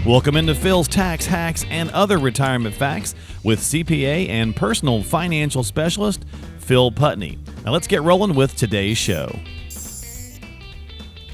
Welcome into Phil's Tax Hacks and Other Retirement Facts with CPA and personal financial specialist, Phil Putney. Now let's get rolling with today's show.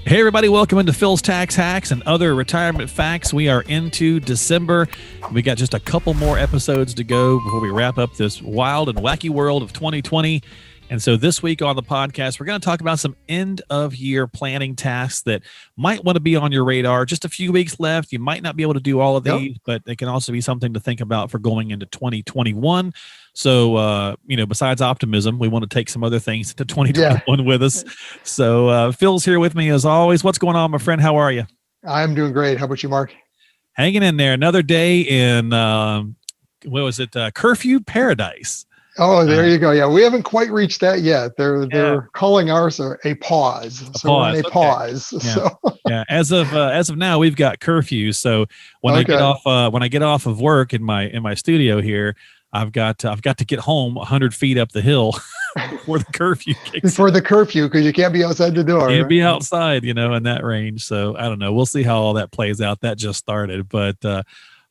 Hey everybody, welcome into Phil's Tax Hacks and Other Retirement Facts. We are into December. We got just a couple more episodes to go before we wrap up this wild and wacky world of 2020. And so this week on the podcast, we're going to talk about some end-of-year planning tasks that might want to be on your radar. Just a few weeks left. You might not be able to do all of these, but it can also be something to think about for going into 2021. So, besides optimism, we want to take some other things into 2021 with us. So Phil's here with me as always. What's going on, my friend? How are you? I'm doing great. How about you, Mark? Hanging in there. Another day in, curfew paradise. Oh, there you go. Yeah, we haven't quite reached that yet. They're calling ours a pause. We're on a pause. Yeah. Yeah. As of now, we've got curfew. So when I get off of work in my studio here, I've got to get home 100 feet up the hill before the curfew kicks. Before the curfew, because you can't be outside the door. Can't be outside, in that range. So I don't know. We'll see how all that plays out. That just started, but.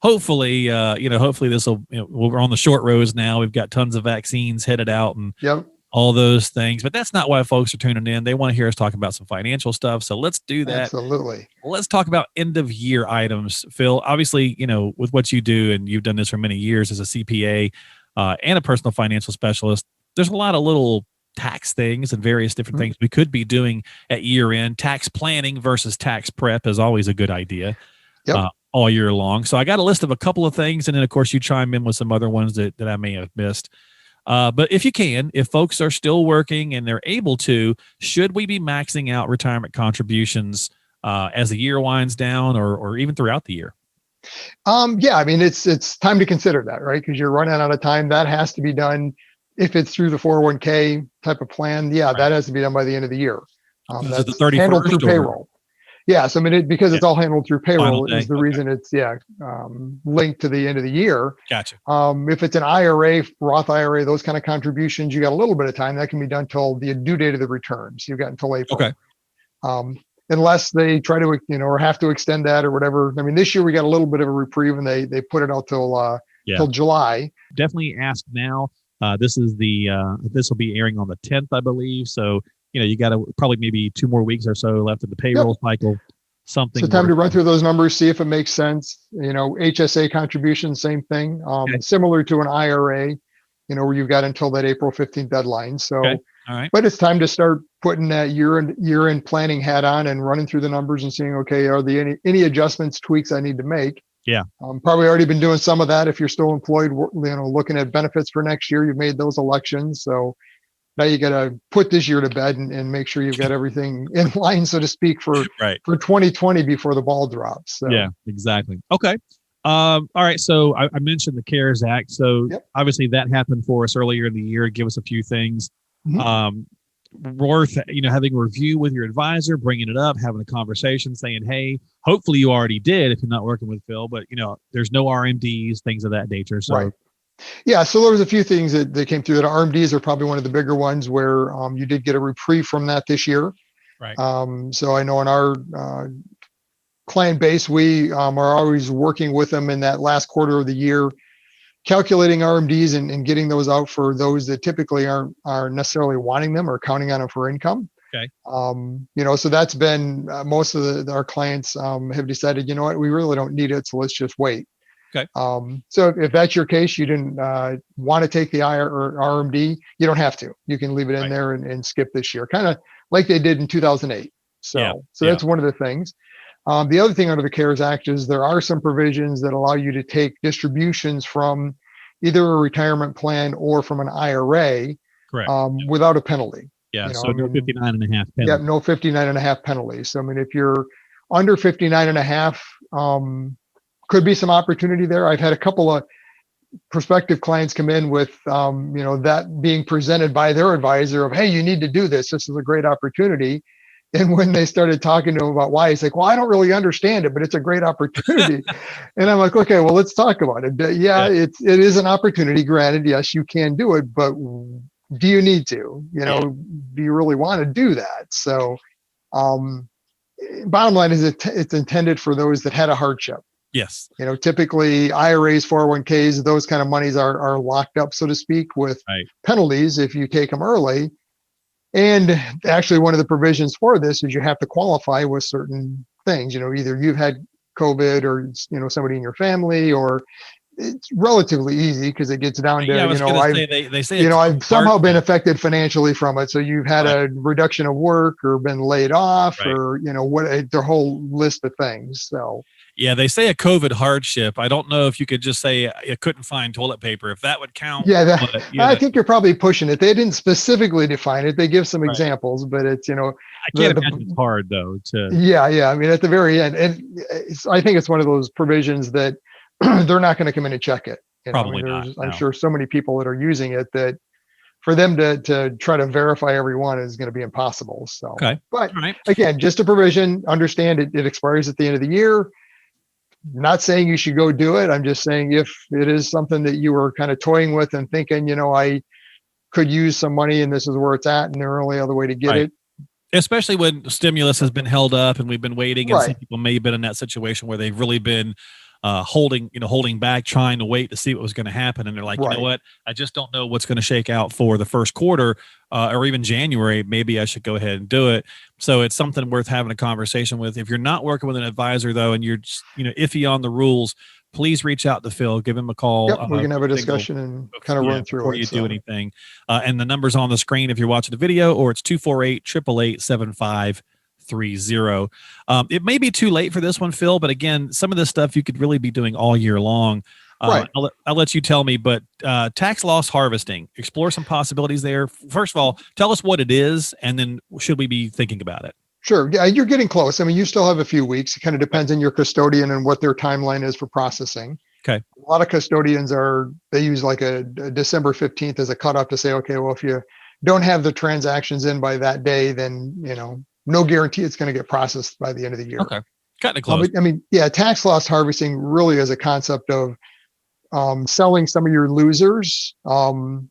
Hopefully this will, we're on the short roads now. We've got tons of vaccines headed out and all those things, but that's not why folks are tuning in. They want to hear us talk about some financial stuff. So let's do that. Absolutely. Let's talk about end of year items. Phil, obviously, with what you do, and you've done this for many years as a CPA and a personal financial specialist, there's a lot of little tax things and various different things we could be doing at year end. Tax planning versus tax prep is always a good idea. Yep. All year long. So I got a list of a couple of things, and then of course you chime in with some other ones that I may have missed. But if folks are still working and they're able to, should we be maxing out retirement contributions as the year winds down or even throughout the year? It's time to consider that, right? Because you're running out of time. That has to be done. If it's through the 401k type of plan, that has to be done by the end of the year. That's the 31st handled through payroll. Yeah, so because it's all handled through payroll is the reason it's linked to the end of the year. Gotcha. If it's an IRA, Roth IRA, those kind of contributions, you got a little bit of time. That can be done till the due date of the returns. You've got until April. Okay. Unless they try to, or have to extend that or whatever. I mean, this year we got a little bit of a reprieve, and they put it out till July. Definitely ask now. This will be airing on the 10th, I believe. So. You got to probably maybe 2 more weeks or so left in the payroll cycle. Something. So time to run through those numbers, see if it makes sense. HSA contribution, same thing. Similar to an IRA, where you've got until that April 15th deadline. So, all right. But it's time to start putting that year-end planning hat on and running through the numbers and seeing, okay, are there any adjustments, tweaks I need to make? Yeah. Probably already been doing some of that. If you're still employed, looking at benefits for next year, you've made those elections. So now you got to put this year to bed and make sure you've got everything in line, so to speak, for 2020 before the ball drops. So. Yeah, exactly. Okay. All right. So I mentioned the CARES Act. So obviously that happened for us earlier in the year. Give us a few things. Worth, having a review with your advisor, bringing it up, having a conversation, saying, hey, hopefully you already did if you're not working with Phil, but there's no RMDs, things of that nature. So. Right. Yeah, so there was a few things that came through. That RMDs are probably one of the bigger ones where you did get a reprieve from that this year. Right. So I know in our client base, we are always working with them in that last quarter of the year, calculating RMDs and getting those out for those that typically aren't necessarily wanting them or counting on them for income. Okay. So that's been most of our clients have decided, we really don't need it, so let's just wait. Okay. So if that's your case, you didn't want to take the IR or RMD, you don't have to. You can leave it in there and skip this year, kind of like they did in 2008. So that's one of the things. The other thing under the CARES Act is there are some provisions that allow you to take distributions from either a retirement plan or from an IRA without a penalty. Yeah, so no 59.5 penalty. Yeah, no 59.5 penalty. So, if you're under 59.5, could be some opportunity there. I've had a couple of prospective clients come in with, that being presented by their advisor of, hey, you need to do this. This is a great opportunity. And when they started talking to him about why, he's like, well, I don't really understand it, but it's a great opportunity. And I'm like, okay, well, let's talk about it. It is an opportunity. Granted, yes, you can do it, but do you need to? Do you really want to do that? So bottom line is it's intended for those that had a hardship. Yes. Typically IRAs, 401ks, those kind of monies are locked up, so to speak, with Right. penalties if you take them early. And actually, one of the provisions for this is you have to qualify with certain things. Either you've had COVID or somebody in your family, or it's relatively easy because it gets down to Yeah, I was going to say they say I've somehow been hardship. affected financially from it. So you've had Right. a reduction of work or been laid off, Right. or what the whole list of things. So Yeah, they say a COVID hardship. I don't know if you could just say you couldn't find toilet paper, if that would count. yeah, But I think you're probably pushing it. They didn't specifically define it. They give some right. examples, but it's I can't imagine it's hard though to. Yeah. I mean, at the very end, and I think it's one of those provisions that they're not going to come in and check it. Probably not. I'm No. sure so many people that are using it that for them to try to verify everyone is going to be impossible. So, Okay. But All right. again, just a provision. Understand it expires at the end of the year. Not saying you should go do it. I'm just saying if it is something that you were kind of toying with and thinking, I could use some money and this is where it's at, and the only other way to get Right. it. Especially when stimulus has been held up and we've been waiting, and some Right. people may have been in that situation where they've really been holding back, trying to wait to see what was going to happen, and they're like, you know what, I just don't know what's going to shake out for the first quarter or even January. Maybe I should go ahead and do it. So it's something worth having a conversation with. If you're not working with an advisor though, and you're just, iffy on the rules, please reach out to Phil, give him a call. Yep, we can have a discussion and kind of run through before it. you do anything. And the number's on the screen if you're watching the video, or it's 248-888-7530. It may be too late for this one, Phil, but again, some of this stuff you could really be doing all year long. Right. I'll let you tell me, but tax loss harvesting, explore some possibilities there. First of all, tell us what it is, and then should we be thinking about it? Sure. Yeah, you're getting close. I mean, you still have a few weeks. It kind of depends on your custodian and what their timeline is for processing. Okay. A lot of custodians they use like a December 15th as a cutoff to say, okay, well, if you don't have the transactions in by that day, then, no guarantee it's going to get processed by the end of the year. Okay. Cutting it close. I mean, yeah, tax loss harvesting really is a concept of selling some of your losers to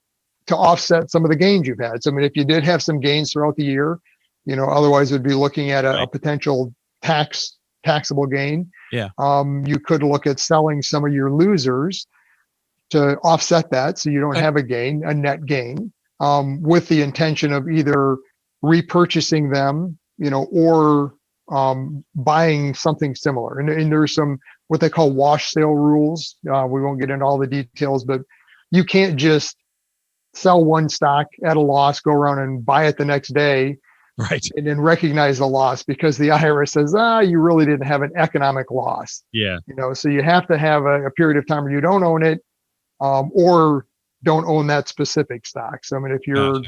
offset some of the gains you've had. So, I mean, if you did have some gains throughout the year, otherwise we'd be looking at a potential taxable gain. Yeah. You could look at selling some of your losers to offset that, so you don't have a net gain, with the intention of either repurchasing them, or buying something similar. And there's some what they call wash sale rules. We won't get into all the details, but you can't just sell one stock at a loss, go around and buy it the next day, right, and then recognize the loss, because the IRS says, you really didn't have an economic loss. Yeah. So you have to have a period of time where you don't own it, or don't own that specific stock. So, I mean, if you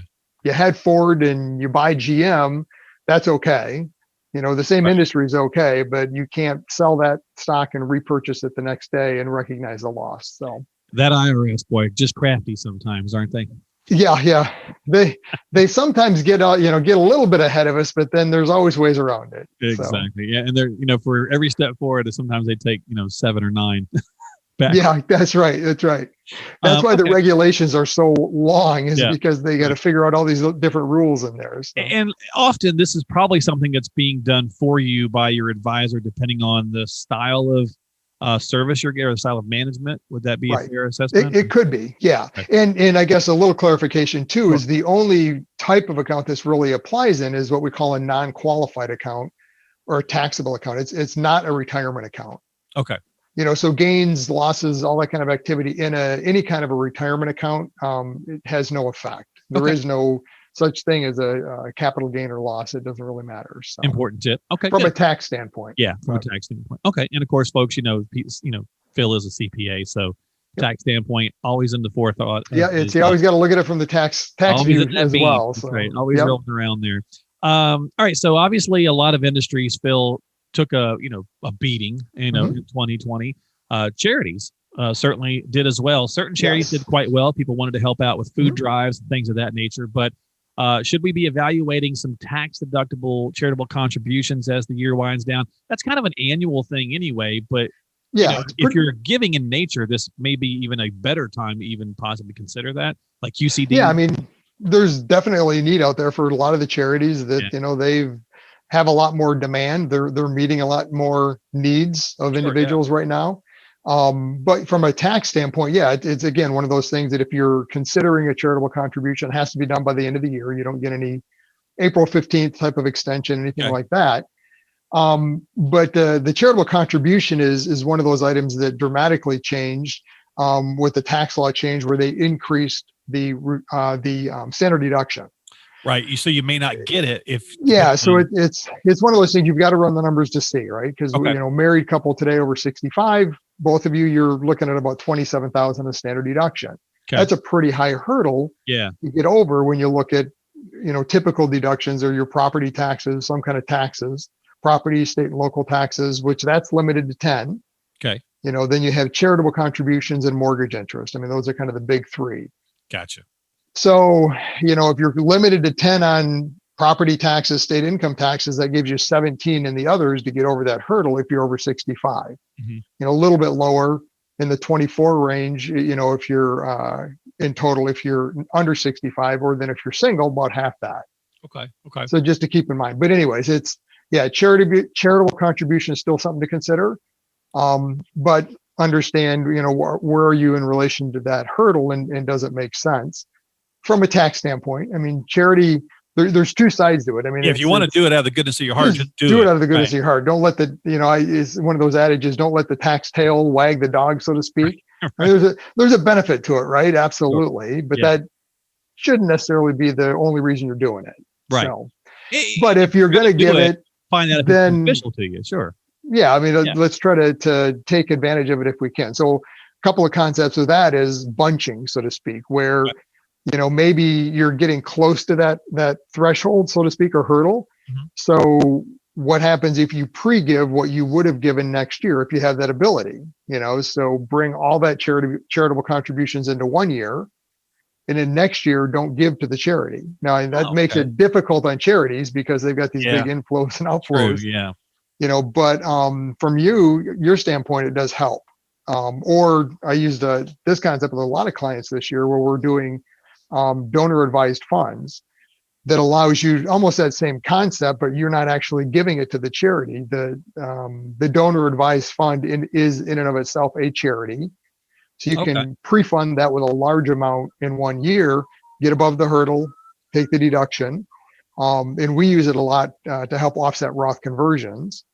had Ford and you buy GM, that's okay. The same industry is okay, but you can't sell that stock and repurchase it the next day and recognize the loss. So that IRS, boy, just crafty sometimes, aren't they? Yeah. They sometimes get a little bit ahead of us, but then there's always ways around it. Exactly. So. Yeah. And they're, for every step forward, sometimes they take, 7 or 9 back. Yeah, that's right. That's why the regulations are so long, is because they got to figure out all these different rules in there. So. And often this is probably something that's being done for you by your advisor, depending on the style of service you're getting, or the style of management. Would that be a fair assessment? It could be, yeah. Okay. And I guess a little clarification too is the only type of account this really applies in is what we call a non-qualified account or a taxable account. It's not a retirement account. Okay. So gains, losses, all that kind of activity in any kind of a retirement account, it has no effect. There is no such thing as a capital gain or loss. It doesn't really matter. So. Important tip. Okay. From a tax standpoint. Yeah, from a tax standpoint. Okay. And of course, folks, Phil is a CPA, so tax standpoint, always in the forethought. Yeah, you always got to look at it from the tax view as well. So. Right. Always rolling around there. All right. So obviously, a lot of industries, Phil, took a beating, in 2020. Charities certainly did as well. Certain charities did quite well. People wanted to help out with food drives and things of that nature. But should we be evaluating some tax deductible charitable contributions as the year winds down? That's kind of an annual thing anyway. But if you're giving in nature, this may be even a better time to even possibly consider that, like UCD. Yeah, I mean, there's definitely a need out there for a lot of the charities that they've have a lot more demand. They're meeting a lot more needs of individuals right now. But from a tax standpoint, yeah, it's again one of those things that if you're considering a charitable contribution, it has to be done by the end of the year. You don't get any April 15th type of extension, anything like that. But the charitable contribution is one of those items that dramatically changed with the tax law change, where they increased the standard deduction. Right. So you may not get it if. Yeah. So it's one of those things you've got to run the numbers to see, right? Because married couple today over 65, both of you, you're looking at about 27,000 of standard deduction. Okay. That's a pretty high hurdle. Yeah. You get over when you look at typical deductions or your property taxes, some kind of taxes, property, state and local taxes, which that's limited to 10. Okay. Then you have charitable contributions and mortgage interest. I mean, those are kind of the big three. Gotcha. So, if you're limited to 10 on property taxes, state income taxes, that gives you 17 in the others to get over that hurdle if you're over 65. Mm-hmm. A little bit lower in the 24 range, if you're in total, if you're under 65, or then if you're single, about half that. Okay. So just to keep in mind. But anyways, charitable contribution is still something to consider. But understand, where are you in relation to that hurdle, and does it make sense from a tax standpoint? I mean, charity, there's two sides to it. I mean, if you want to do it out of the goodness of your heart, just do it out of the goodness of your heart. Don't let it's one of those adages, don't let the tax tail wag the dog, so to speak. Right. I mean, there's a benefit to it, right? Absolutely. But that shouldn't necessarily be the only reason you're doing it. Right. So, but if you're going to give it, find out if it's beneficial to you. Sure. Yeah. I mean, let's try to take advantage of it if we can. So a couple of concepts of that is bunching, so to speak, where maybe you're getting close to that threshold, so to speak, or hurdle. Mm-hmm. So what happens if you pre-give what you would have given next year if you have that ability? So bring all that charitable contributions into one year, and then next year don't give to the charity. Now that makes it difficult on charities because they've got these big inflows and outflows. True, yeah. But from your standpoint, it does help. Or I used this concept with a lot of clients this year, where we're doing donor advised funds that allows you almost that same concept, but you're not actually giving it to the charity. The donor advised fund is in and of itself a charity. So you can pre-fund that with a large amount in 1 year, get above the hurdle, take the deduction. And we use it a lot to help offset Roth conversions.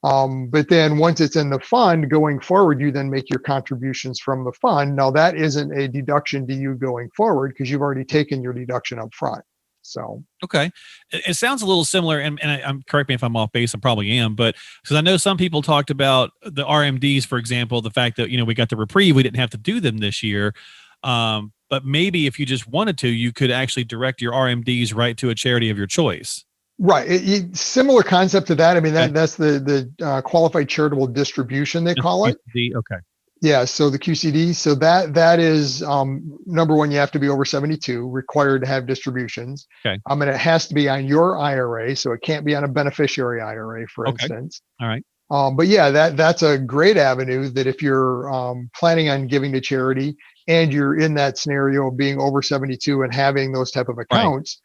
But then once it's in the fund going forward, you then make your contributions from the fund. Now that isn't a deduction to you going forward because you've already taken your deduction up front. So, okay. It sounds a little similar, and I'm correct me if I'm off base, I probably am, but because I know some people talked about the RMDs, for example, the fact that, we got the reprieve, we didn't have to do them this year. But maybe if you just wanted to, you could actually direct your RMDs right to a charity of your choice. Right. Similar concept to that. I mean, that's the qualified charitable distribution, they call it. Okay. Yeah. So the QCD. So that is number one, you have to be over 72, required to have distributions. Okay. And it has to be on your IRA. So it can't be on a beneficiary IRA, for instance. All right. But yeah, that's a great avenue that if you're planning on giving to charity and you're in that scenario of being over 72 and having those type of accounts,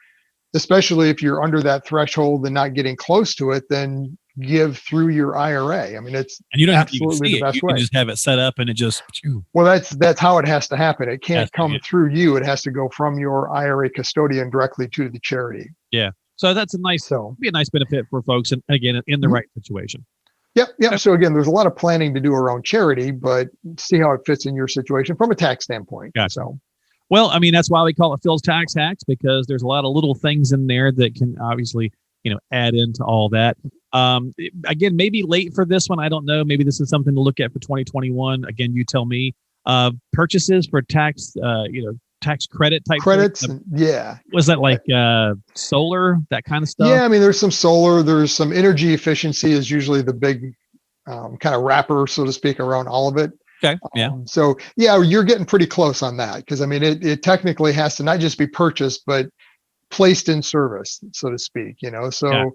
especially if you're under that threshold and not getting close to it, then give through your IRA. I mean, and you don't have to even see it. You can just have it set up and it just. Well, that's how it has to happen. It can't come through you. It has to go from your IRA custodian directly to the charity. Yeah. So that's be a nice benefit for folks. And again, in the right situation. Yep. So again, there's a lot of planning to do around charity, but see how it fits in your situation from a tax standpoint. Gotcha. So. Well, I mean, that's why we call it Phil's Tax Hacks, because there's a lot of little things in there that can obviously, add into all that. Again, maybe late for this one. I don't know. Maybe this is something to look at for 2021. Again, you tell me. Purchases for tax, tax credit type credits. Was that like solar, that kind of stuff? Yeah, I mean, there's some solar. There's some energy efficiency is usually the big kind of wrapper, so to speak, around all of it. Okay. Yeah. So yeah, you're getting pretty close on that because I mean, it technically has to not just be purchased, but placed in service, so to speak. So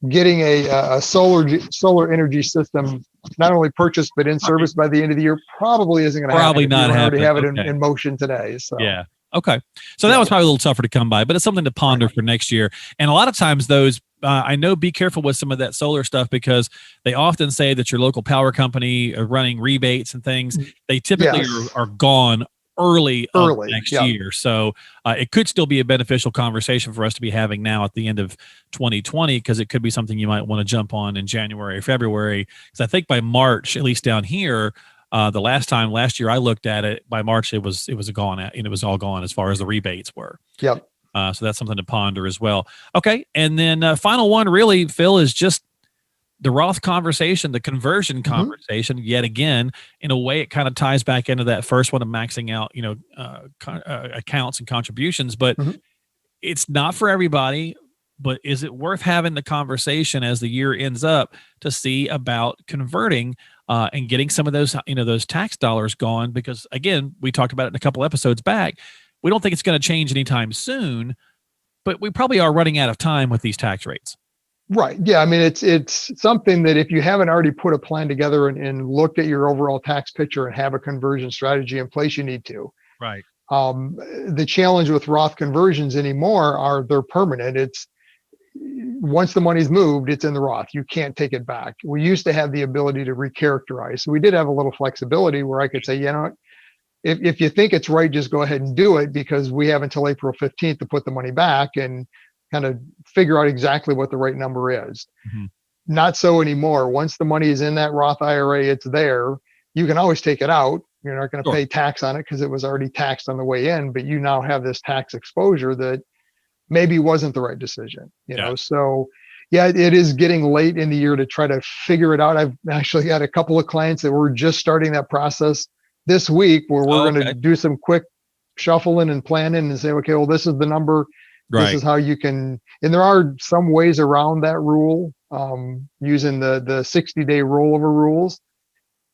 getting a solar energy system not only purchased but in service by the end of the year probably isn't going to happen. Probably not happen. Already have it in motion today. So yeah. Okay. So that was probably a little tougher to come by, but it's something to ponder for next year. And a lot of times those, I know, be careful with some of that solar stuff because they often say that your local power company are running rebates and things. They typically are gone early next year. So it could still be a beneficial conversation for us to be having now at the end of 2020, because it could be something you might want to jump on in January or February. Because I think by March, at least down here, last year I looked at it, by March it was gone, and it was all gone as far as the rebates were. Yep. So that's something to ponder as well. Okay. And then final one really, Phil, is just the Roth conversation, the conversion conversation. Yet again, in a way, it kind of ties back into that first one of maxing out, accounts and contributions, but it's not for everybody. But is it worth having the conversation as the year ends up to see about converting and getting some of those, those tax dollars gone? Because again, we talked about it in a couple episodes back. We don't think it's going to change anytime soon, but we probably are running out of time with these tax rates. Right. Yeah. I mean, it's something that if you haven't already put a plan together and looked at your overall tax picture and have a conversion strategy in place, you need to. Right. The challenge with Roth conversions anymore are they're permanent. It's once the money's moved, it's in the Roth. You can't take it back. We used to have the ability to recharacterize. So we did have a little flexibility where I could say, if you think it's right, just go ahead and do it, because we have until April 15th to put the money back and kind of figure out exactly what the right number is. Not so anymore. Once the money is in that Roth IRA, it's there. You can always take it out. You're not going to pay tax on it because it was already taxed on the way in, but you now have this tax exposure that maybe wasn't the right decision, know? So yeah, it is getting late in the year to try to figure it out. I've actually got a couple of clients that were just starting that process this week, where we're going to do some quick shuffling and planning and say, okay, well, this is the number. This is how you can, and there are some ways around that rule, using the 60-day rollover rules,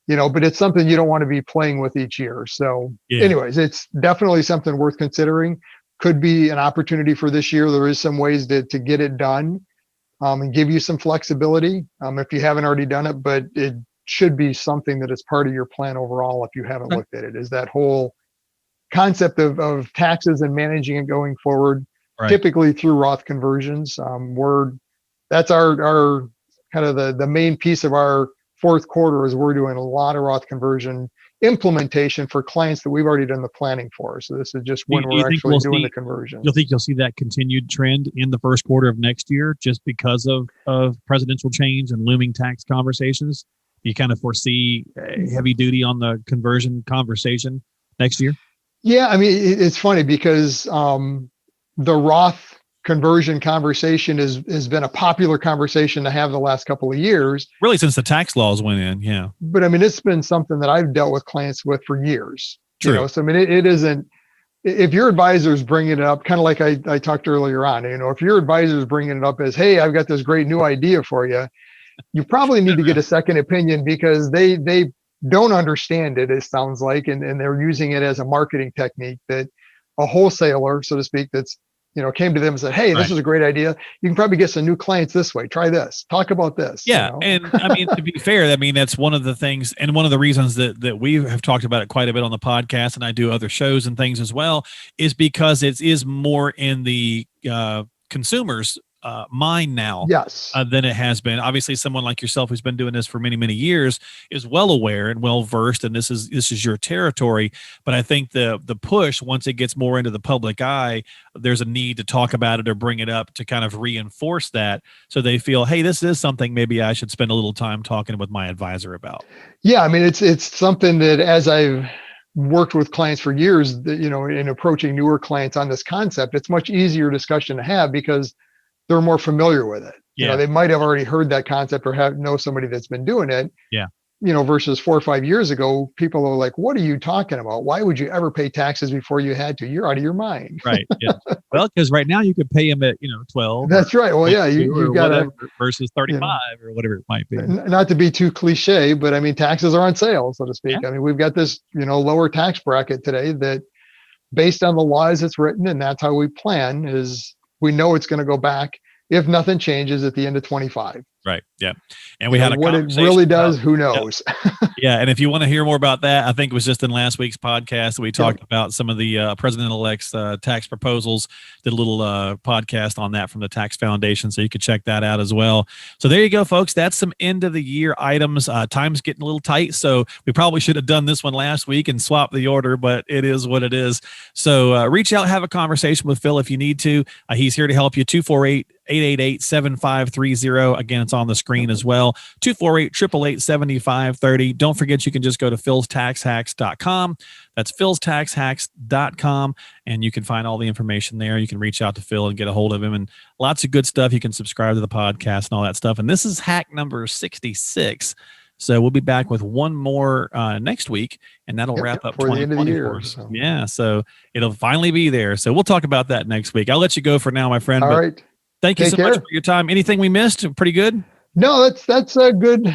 but it's something you don't want to be playing with each year. So anyways, it's definitely something worth considering. Could be an opportunity for this year. There is some ways to get it done, and give you some flexibility, if you haven't already done it, but it should be something that is part of your plan overall. If you haven't looked at it, is that whole concept of taxes and managing it going forward. Typically through Roth conversions. That's our kind of the main piece of our fourth quarter is we're doing a lot of Roth conversion implementation for clients that we've already done the planning for. So this is just when we're actually doing the conversion. You'll think you'll see that continued trend in the first quarter of next year, just because of presidential change and looming tax conversations? You kind of foresee heavy duty on the conversion conversation next year? Yeah. I mean, it's funny because, the Roth conversion conversation has been a popular conversation to have the last couple of years. Really, since the tax laws went in, yeah. But I mean, it's been something that I've dealt with clients with for years. True. So I mean, it isn't. If your advisor's bringing it up, kind of like I talked earlier on, if your advisor's bringing it up as, hey, I've got this great new idea for you, you probably need to get a second opinion, because they don't understand it. It sounds like, and they're using it as a marketing technique that a wholesaler, so to speak, that's came to them and said, hey, this is a great idea. You can probably get some new clients this way. Try this. Talk about this. Yeah. And I mean, to be fair, I mean, that's one of the things, and one of the reasons that we have talked about it quite a bit on the podcast, and I do other shows and things as well, is because it is more in the consumers' mind now than it has been. Obviously, someone like yourself who's been doing this for many, many years is well aware and well versed, and this is your territory. But I think the push, once it gets more into the public eye, there's a need to talk about it or bring it up to kind of reinforce that, so they feel, hey, this is something maybe I should spend a little time talking with my advisor about. Yeah, I mean, it's something that, as I've worked with clients for years, that, in approaching newer clients on this concept, it's much easier discussion to have because they're more familiar with it. They might have already heard that concept or know somebody that's been doing it. Yeah. Versus 4 or 5 years ago, people are like, what are you talking about? Why would you ever pay taxes before you had to? You're out of your mind. Right. Yeah. Well, because right now you could pay them at, 12. That's right. Well, yeah, you've got to, versus 35 or whatever it might be. Not to be too cliche, but I mean, taxes are on sale, so to speak. Yeah. I mean, we've got this, lower tax bracket today that, based on the law as it's written, and that's how we plan, is we know it's going to go back if nothing changes at the end of 25. Right. Yeah. And we had a what it conversation really does, about, who knows? yeah. And if you want to hear more about that, I think it was just in last week's podcast. We talked about some of the president-elect's tax proposals, did a little podcast on that from the Tax Foundation. So you could check that out as well. So there you go, folks. That's some end of the year items. Time's getting a little tight. So we probably should have done this one last week and swapped the order, but it is what it is. So reach out, have a conversation with Phil if you need to. He's here to help you. 248-888-7530. Again, it's on the screen as well. 248-888-7530. Don't forget, you can just go to philstaxhacks.com. That's philstaxhacks.com. And you can find all the information there. You can reach out to Phil and get a hold of him, and lots of good stuff. You can subscribe to the podcast and all that stuff. And this is hack number 66. So we'll be back with one more next week, and that'll wrap up 2020 for us. So. Yeah, so it'll finally be there. So we'll talk about that next week. I'll let you go for now, my friend. All right. Thank you so much for your time. Anything we missed? Pretty good? No, that's a good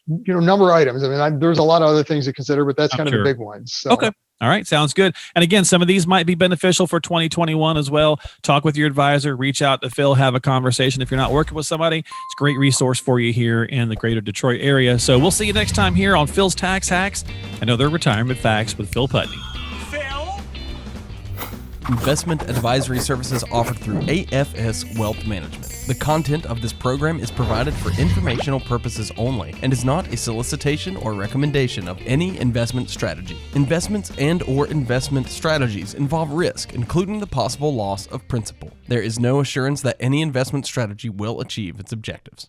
number of items. I mean, there's a lot of other things to consider, but that's kind of the big ones. So. Okay. All right. Sounds good. And again, some of these might be beneficial for 2021 as well. Talk with your advisor, reach out to Phil, have a conversation. If you're not working with somebody, it's a great resource for you here in the greater Detroit area. So we'll see you next time here on Phil's Tax Hacks and Other Retirement Facts with Phil Putney. Investment advisory services offered through AFS Wealth Management. The content of this program is provided for informational purposes only and is not a solicitation or recommendation of any investment strategy. Investments and/or investment strategies involve risk, including the possible loss of principal. There is no assurance that any investment strategy will achieve its objectives.